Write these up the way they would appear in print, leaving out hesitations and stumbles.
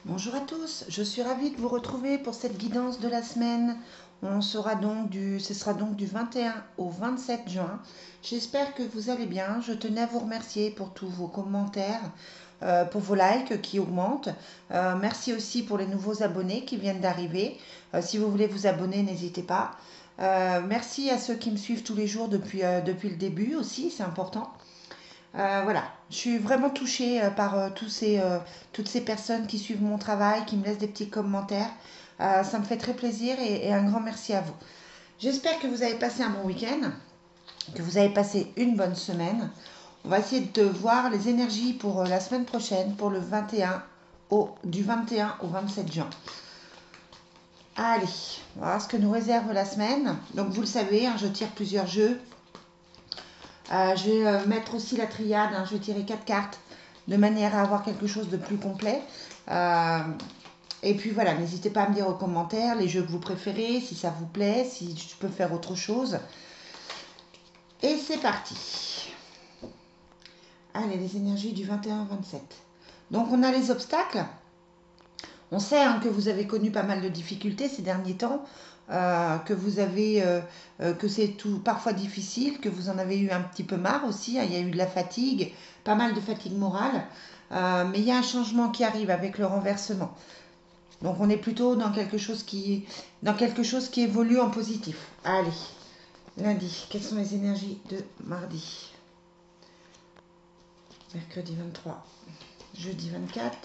Bonjour à tous, je suis ravie de vous retrouver pour cette guidance de la semaine. Ce sera donc du 21 au 27 juin. J'espère que vous allez bien. Je tenais à vous remercier pour tous vos commentaires, pour vos likes qui augmentent. Merci aussi pour les nouveaux abonnés qui viennent d'arriver. Si vous voulez vous abonner, n'hésitez pas. Merci à ceux qui me suivent tous les jours depuis le début aussi, c'est important. Voilà, je suis vraiment touchée par toutes ces personnes qui suivent mon travail, qui me laissent des petits commentaires. Ça me fait très plaisir et un grand merci à vous. J'espère que vous avez passé un bon week-end, que vous avez passé une bonne semaine. On va essayer de voir les énergies pour la semaine prochaine, pour le 21 du 21 au 27 juin. Allez, voilà ce que nous réserve la semaine. Donc vous le savez, hein, je tire plusieurs jeux. Je vais mettre aussi la triade, hein, je vais tirer 4 cartes de manière à avoir quelque chose de plus complet. Et puis voilà, n'hésitez pas à me dire aux commentaires les jeux que vous préférez, si ça vous plaît, si je peux faire autre chose. Et c'est parti. Allez, les énergies du 21 au 27. Donc on a les obstacles. On sait hein, que vous avez connu pas mal de difficultés ces derniers temps, que c'est tout parfois difficile, que vous en avez eu un petit peu marre aussi. Hein, il y a eu de la fatigue, pas mal de fatigue morale, mais il y a un changement qui arrive avec le renversement. Donc on est plutôt dans quelque chose qui évolue en positif. Allez, lundi, quelles sont les énergies de mardi, mercredi 23, jeudi 24,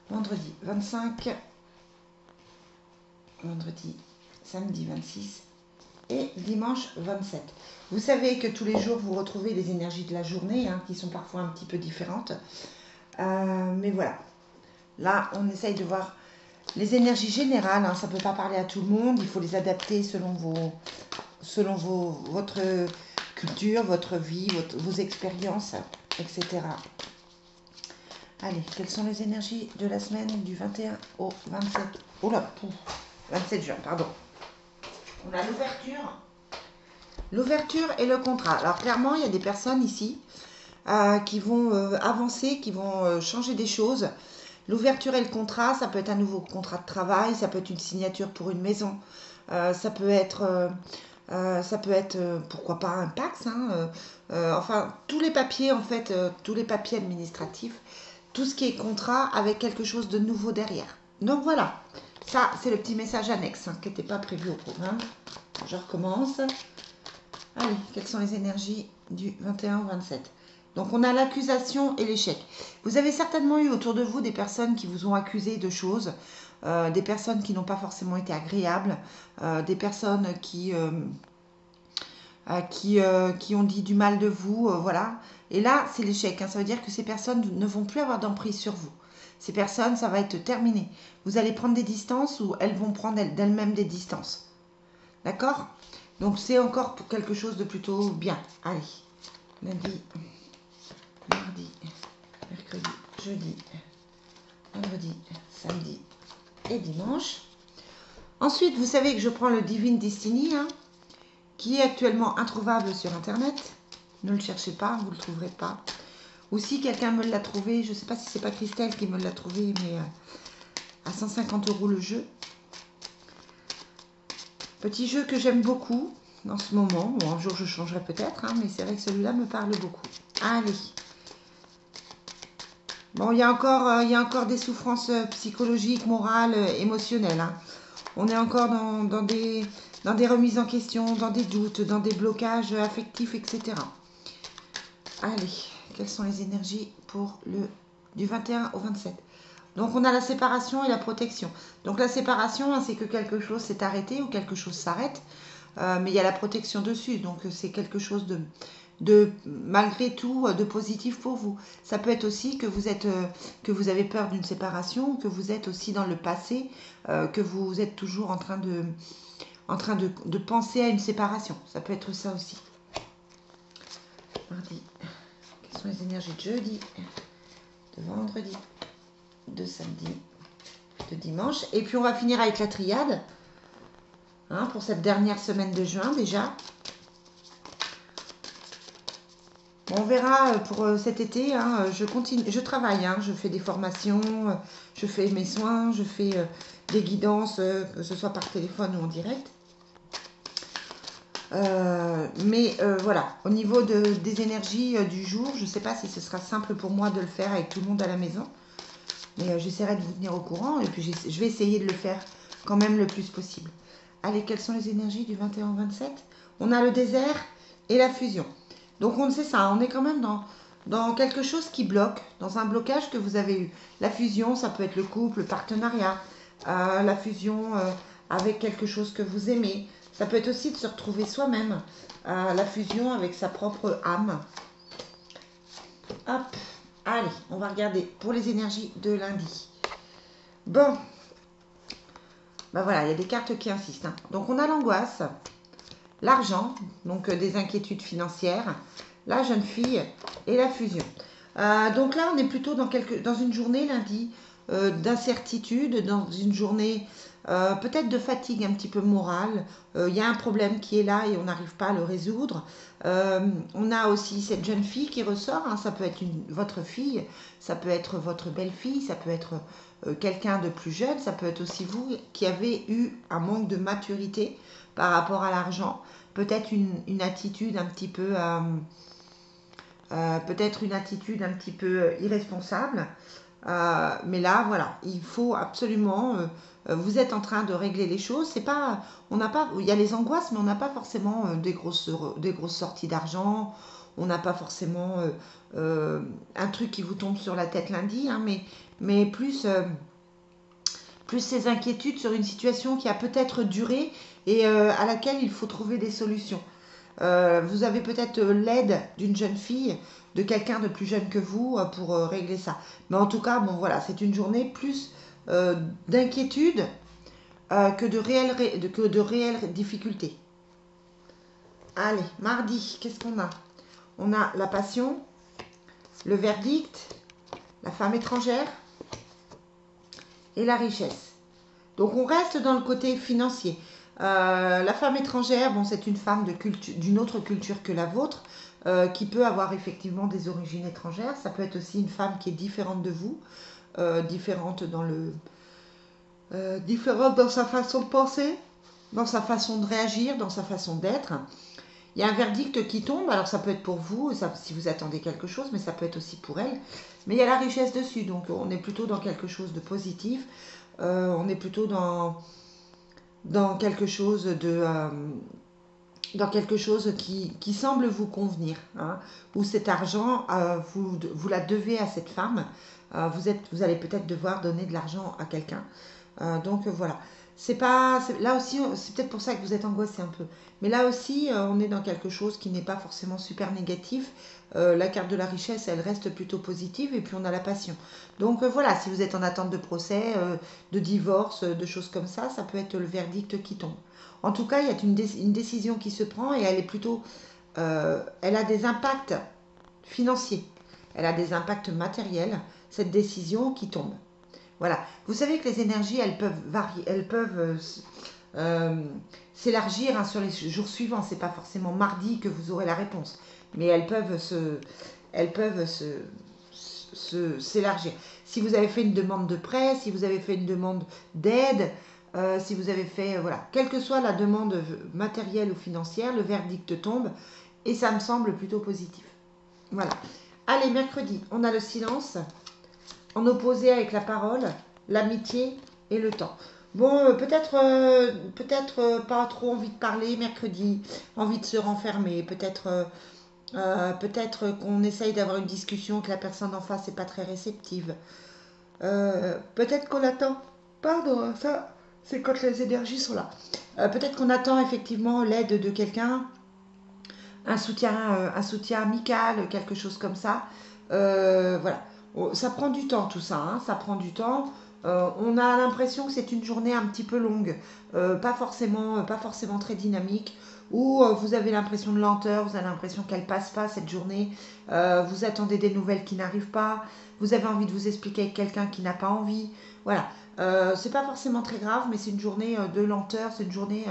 vendredi 25, vendredi, samedi 26 et dimanche 27. Vous savez que tous les jours, vous retrouvez les énergies de la journée, hein, qui sont parfois un petit peu différentes. Mais voilà, là, on essaye de voir les énergies générales. Hein, ça ne peut pas parler à tout le monde, il faut les adapter selon votre culture, votre vie, vos expériences, etc. Allez, quelles sont les énergies de la semaine du 21 au 27 Oh là, 27 juin, pardon. On a l'ouverture et le contrat. Alors clairement, il y a des personnes ici qui vont avancer, qui vont changer des choses. L'ouverture et le contrat, ça peut être un nouveau contrat de travail, ça peut être une signature pour une maison, ça peut être, pourquoi pas un Pax, hein, enfin tous les papiers en fait, tous les papiers administratifs, tout ce qui est contrat avec quelque chose de nouveau derrière. Donc voilà, ça c'est le petit message annexe hein, qui n'était pas prévu au programme. Je recommence. Allez, quelles sont les énergies du 21 au 27? Donc on a l'accusation et l'échec. Vous avez certainement eu autour de vous des personnes qui vous ont accusé de choses, des personnes qui n'ont pas forcément été agréables, des personnes qui ont dit du mal de vous, voilà. Et là, c'est l'échec. Hein. Ça veut dire que ces personnes ne vont plus avoir d'emprise sur vous. Ces personnes, ça va être terminé. Vous allez prendre des distances ou elles vont prendre d'elles-mêmes des distances. D'accord? Donc c'est encore pour quelque chose de plutôt bien. Allez, lundi, mardi, mercredi, jeudi, vendredi, samedi et dimanche. Ensuite, vous savez que je prends le Divine Destiny, hein, qui est actuellement introuvable sur Internet. Ne le cherchez pas, vous ne le trouverez pas. Ou si quelqu'un me l'a trouvé, je ne sais pas si c'est pas Christelle qui me l'a trouvé, mais à 150 € le jeu. Petit jeu que j'aime beaucoup en ce moment. Bon, un jour je changerai peut-être, hein, mais c'est vrai que celui-là me parle beaucoup. Allez. Bon, il y a encore des souffrances psychologiques, morales, émotionnelles. Hein. On est encore dans des remises en question, dans des doutes, dans des blocages affectifs, etc. Allez, quelles sont les énergies pour du 21 au 27? Donc on a la séparation et la protection. Donc la séparation, hein, c'est que quelque chose s'est arrêté ou quelque chose s'arrête, mais il y a la protection dessus. Donc c'est quelque chose de malgré tout de positif pour vous. Ça peut être aussi que vous avez peur d'une séparation, que vous êtes aussi dans le passé, que vous êtes toujours en train de penser à une séparation. Ça peut être ça aussi. Mardi, quelles sont les énergies de jeudi, de vendredi, de samedi, de dimanche. Et puis on va finir avec la triade, hein, pour cette dernière semaine de juin déjà. On verra pour cet été, hein, je continue, je travaille, hein, je fais des formations, je fais mes soins, je fais des guidances, que ce soit par téléphone ou en direct. Voilà, au niveau des énergies du jour, je ne sais pas si ce sera simple pour moi de le faire avec tout le monde à la maison, mais j'essaierai de vous tenir au courant et puis je vais essayer de le faire quand même le plus possible. Allez, quelles sont les énergies du 21 au 27? On a le désert et la fusion. Donc on sait ça, on est quand même dans quelque chose qui bloque, dans un blocage que vous avez eu. La fusion, ça peut être le couple, le partenariat, la fusion avec quelque chose que vous aimez. Ça peut être aussi de se retrouver soi-même, la fusion avec sa propre âme. Hop, allez, on va regarder pour les énergies de lundi. Bon, ben voilà, il y a des cartes qui insistent, hein. Donc on a l'angoisse, l'argent, donc des inquiétudes financières, la jeune fille et la fusion. Donc là, on est plutôt dans une journée lundi d'incertitude, dans une journée peut-être de fatigue un petit peu morale. Il y a un problème qui est là et on n'arrive pas à le résoudre. On a aussi cette jeune fille qui ressort, hein. Ça peut être votre fille, ça peut être votre belle-fille, ça peut être quelqu'un de plus jeune, ça peut être aussi vous qui avez eu un manque de maturité par rapport à l'argent. Peut-être une attitude un petit peu irresponsable. Mais là, voilà, il faut absolument. Vous êtes en train de régler les choses. C'est pas, on n'a pas, il y a les angoisses, mais on n'a pas forcément des grosses sorties d'argent. On n'a pas forcément un truc qui vous tombe sur la tête lundi, hein, mais plus ces inquiétudes sur une situation qui a peut-être duré et à laquelle il faut trouver des solutions. Vous avez peut-être l'aide d'une jeune fille, de quelqu'un de plus jeune que vous pour régler ça. Mais en tout cas, bon voilà, c'est une journée plus d'inquiétude que de réelles difficultés. Allez, mardi, qu'est-ce qu'on a? On a la passion, le verdict, la femme étrangère et la richesse. Donc on reste dans le côté financier. La femme étrangère, bon, c'est une femme d'une autre culture que la vôtre, qui peut avoir effectivement des origines étrangères. Ça peut être aussi une femme qui est différente de vous, différente différente dans sa façon de penser, dans sa façon de réagir, dans sa façon d'être. Il y a un verdict qui tombe, alors ça peut être pour vous, si vous attendez quelque chose, mais ça peut être aussi pour elle. Mais il y a la richesse dessus, donc on est plutôt dans quelque chose de positif. On est plutôt dans quelque chose qui semble vous convenir, hein, où cet argent, vous la devez à cette femme. Vous allez peut-être devoir donner de l'argent à quelqu'un. Donc voilà. Là aussi, c'est peut-être pour ça que vous êtes angoissé un peu. Mais là aussi, on est dans quelque chose qui n'est pas forcément super négatif. La carte de la richesse, elle reste plutôt positive. Et puis on a la passion. Donc voilà, si vous êtes en attente de procès, de divorce, de choses comme ça peut être le verdict qui tombe. En tout cas, il y a une décision qui se prend et elle est plutôt... elle a des impacts financiers. Elle a des impacts matériels. Cette décision qui tombe. Voilà. Vous savez que les énergies, elles peuvent varier, elles peuvent s'élargir, hein, sur les jours suivants. C'est pas forcément mardi que vous aurez la réponse, mais elles peuvent s'élargir. Si vous avez fait une demande de prêt, si vous avez fait une demande d'aide, si vous avez fait, voilà, quelle que soit la demande matérielle ou financière, le verdict tombe et ça me semble plutôt positif. Voilà. Allez, mercredi, on a le silence en opposé avec la parole, l'amitié et le temps. Bon, peut-être pas trop envie de parler mercredi, envie de se renfermer, peut-être qu'on essaye d'avoir une discussion, que la personne en face n'est pas très réceptive. Peut-être qu'on attend, pardon, ça c'est quand les énergies sont là. Peut-être qu'on attend effectivement l'aide de quelqu'un, un soutien amical, quelque chose comme ça. Voilà. Ça prend du temps tout ça, hein, ça prend du temps. On a l'impression que c'est une journée un petit peu longue, pas forcément très dynamique, où vous avez l'impression de lenteur, vous avez l'impression qu'elle passe pas cette journée, vous attendez des nouvelles qui n'arrivent pas, vous avez envie de vous expliquer avec quelqu'un qui n'a pas envie. Voilà, c'est pas forcément très grave, mais c'est une journée de lenteur, c'est une journée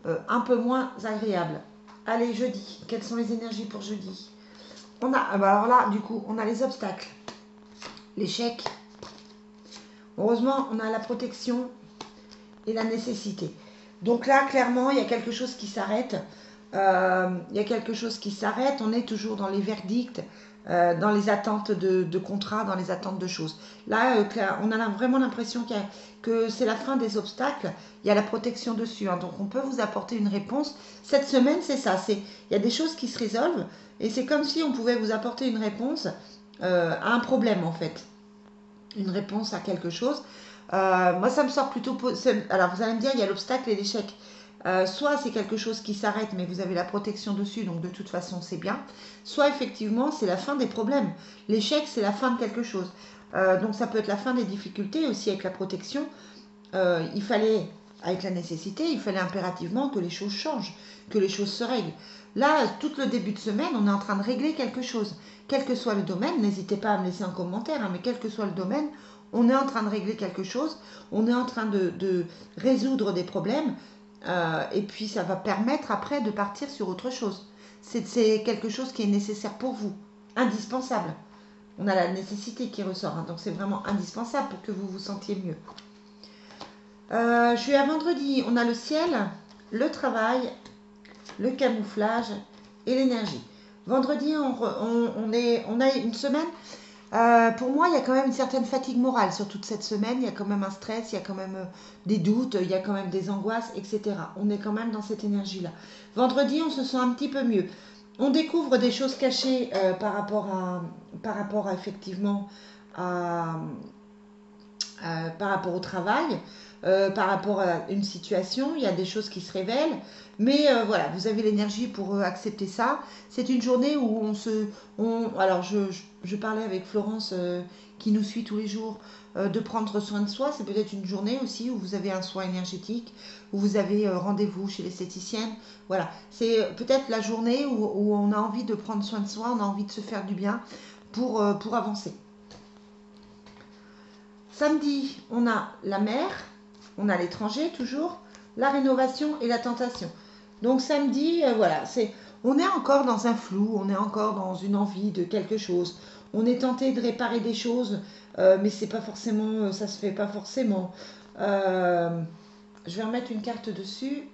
un peu moins agréable. Allez, jeudi, quelles sont les énergies pour jeudi? On a, alors là, du coup, on a les obstacles, l'échec. Heureusement, on a la protection et la nécessité. Donc là, clairement, il y a quelque chose qui s'arrête. Il y a quelque chose qui s'arrête. On est toujours dans les verdicts, dans les attentes de contrats, dans les attentes de choses. Là, on a vraiment l'impression que c'est la fin des obstacles. Il y a la protection dessus. Hein. Donc on peut vous apporter une réponse. Cette semaine, c'est ça. Il y a des choses qui se résolvent. Et c'est comme si on pouvait vous apporter une réponse à un problème, en fait. Une réponse à quelque chose. Moi, ça me sort plutôt. Alors, vous allez me dire, il y a l'obstacle et l'échec. Soit c'est quelque chose qui s'arrête, mais vous avez la protection dessus, donc de toute façon, c'est bien. Soit effectivement, c'est la fin des problèmes. L'échec, c'est la fin de quelque chose. Donc, ça peut être la fin des difficultés aussi avec la protection. Il fallait, avec la nécessité, il fallait impérativement que les choses changent, que les choses se règlent. Là, tout le début de semaine, on est en train de régler quelque chose. Quel que soit le domaine, n'hésitez pas à me laisser un commentaire, hein, mais quel que soit le domaine, on est en train de régler quelque chose, on est en train de résoudre des problèmes, et puis ça va permettre après de partir sur autre chose. C'est quelque chose qui est nécessaire pour vous, indispensable. On a la nécessité qui ressort, hein, donc c'est vraiment indispensable pour que vous vous sentiez mieux. Je suis à vendredi, on a le ciel, le travail, le camouflage et l'énergie. Vendredi, on a une semaine. Pour moi, il y a quand même une certaine fatigue morale sur toute cette semaine. Il y a quand même un stress, il y a quand même des doutes, il y a quand même des angoisses, etc. On est quand même dans cette énergie-là. Vendredi, on se sent un petit peu mieux. On découvre des choses cachées par rapport à effectivement à, par rapport au travail, par rapport à une situation. Il y a des choses qui se révèlent. Mais voilà, vous avez l'énergie pour accepter ça. C'est une journée où alors, je parlais avec Florence qui nous suit tous les jours de prendre soin de soi. C'est peut-être une journée aussi où vous avez un soin énergétique, où vous avez rendez-vous chez l'esthéticienne. Voilà, c'est peut-être la journée où on a envie de prendre soin de soi, on a envie de se faire du bien pour avancer. Samedi, on a la mer, on a l'étranger toujours, la rénovation et la tentation. Donc samedi, voilà, on est encore dans un flou, on est encore dans une envie de quelque chose. On est tenté de réparer des choses, mais c'est pas forcément, ça se fait pas forcément. Je vais remettre une carte dessus.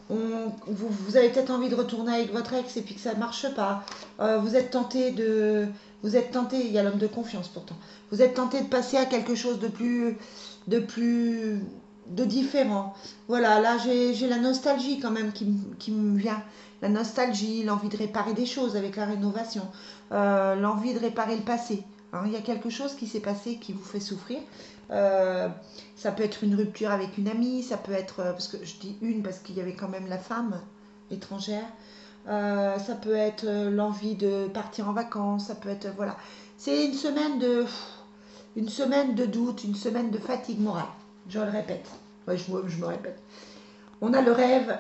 Vous avez peut-être envie de retourner avec votre ex et puis que ça ne marche pas. Vous êtes tenté, il y a l'homme de confiance pourtant. Vous êtes tenté de passer à quelque chose de plus, de différent. Voilà, là j'ai la nostalgie quand même qui me vient. La nostalgie, l'envie de réparer des choses avec la rénovation, l'envie de réparer le passé. Hein, il y a quelque chose qui s'est passé qui vous fait souffrir. Euh, Ça peut être une rupture avec une amie, ça peut être, parce que je dis une parce qu'il y avait quand même la femme étrangère, ça peut être l'envie de partir en vacances, ça peut être, voilà. C'est une semaine de doute, une semaine de fatigue morale, je le répète. Ouais, je me répète. On a le rêve,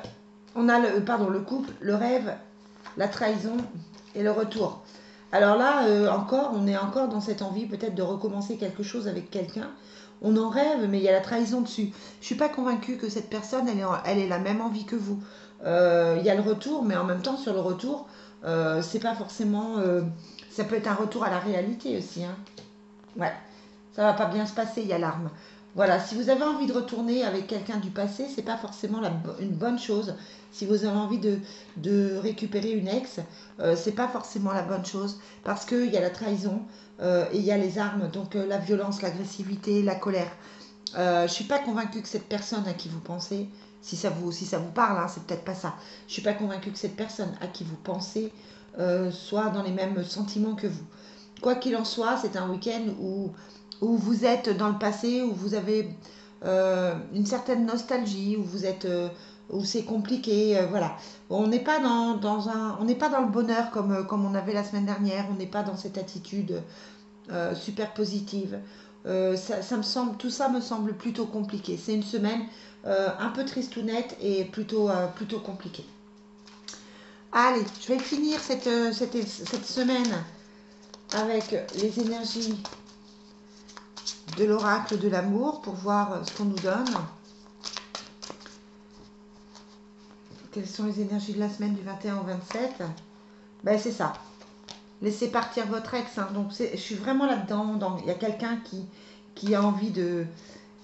le couple, le rêve, la trahison et le retour. Alors là, on est encore dans cette envie peut-être de recommencer quelque chose avec quelqu'un. On en rêve, mais il y a la trahison dessus. Je suis pas convaincue que cette personne, elle ait la même envie que vous. Il y a le retour, mais en même temps, sur le retour, c'est pas forcément. Ça peut être un retour à la réalité aussi. Hein. Ouais, ça va pas bien se passer, il y a l'arme. Voilà, si vous avez envie de retourner avec quelqu'un du passé, c'est pas forcément une bonne chose. Si vous avez envie de récupérer une ex, c'est pas forcément la bonne chose parce qu'il y a la trahison et il y a les armes, donc la violence, l'agressivité, la colère. Je suis pas convaincue que cette personne à qui vous pensez, si ça vous parle, hein, c'est peut-être pas ça. Je suis pas convaincue que cette personne à qui vous pensez soit dans les mêmes sentiments que vous. Quoi qu'il en soit, c'est un week-end où vous êtes dans le passé, où vous avez une certaine nostalgie, où c'est compliqué, voilà. On n'est pas on n'est pas dans le bonheur comme on avait la semaine dernière. On n'est pas dans cette attitude super positive. Tout ça me semble plutôt compliqué. C'est une semaine un peu tristounette et plutôt compliquée. Allez, je vais finir cette semaine avec les énergies de l'oracle de l'amour pour voir ce qu'on nous donne. Quelles sont les énergies de la semaine du 21 au 27? Ben c'est ça. laissez partir votre ex. Hein. Donc je suis vraiment là-dedans. Il y a quelqu'un qui a envie de...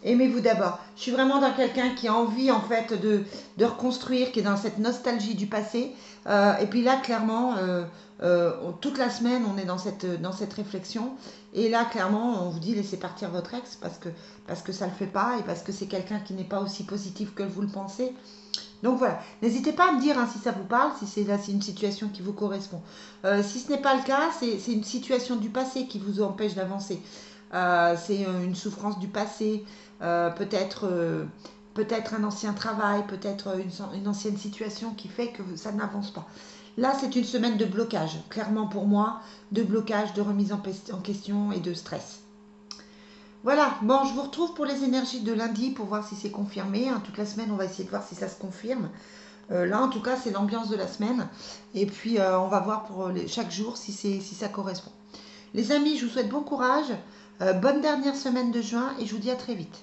Aimez-vous d'abord. Je suis vraiment dans quelqu'un qui a envie en fait de reconstruire, qui est dans cette nostalgie du passé. Et puis là, clairement, toute la semaine, on est dans cette réflexion. Et là, clairement, on vous dit laissez partir votre ex parce que ça ne le fait pas et parce que c'est quelqu'un qui n'est pas aussi positif que vous le pensez. Donc voilà, n'hésitez pas à me dire hein, si ça vous parle, si c'est là c'est une situation qui vous correspond. Si ce n'est pas le cas, c'est une situation du passé qui vous empêche d'avancer. C'est une souffrance du passé, peut-être un ancien travail, peut-être une ancienne situation qui fait que ça n'avance pas. Là, c'est une semaine de blocage, clairement pour moi, de blocage, de remise en question et de stress. Voilà, bon, je vous retrouve pour les énergies de lundi pour voir si c'est confirmé. Hein. Toute la semaine, on va essayer de voir si ça se confirme. Là, en tout cas, c'est l'ambiance de la semaine. Et puis, on va voir pour chaque jour si ça correspond. Les amis, je vous souhaite bon courage, bonne dernière semaine de juin et je vous dis à très vite.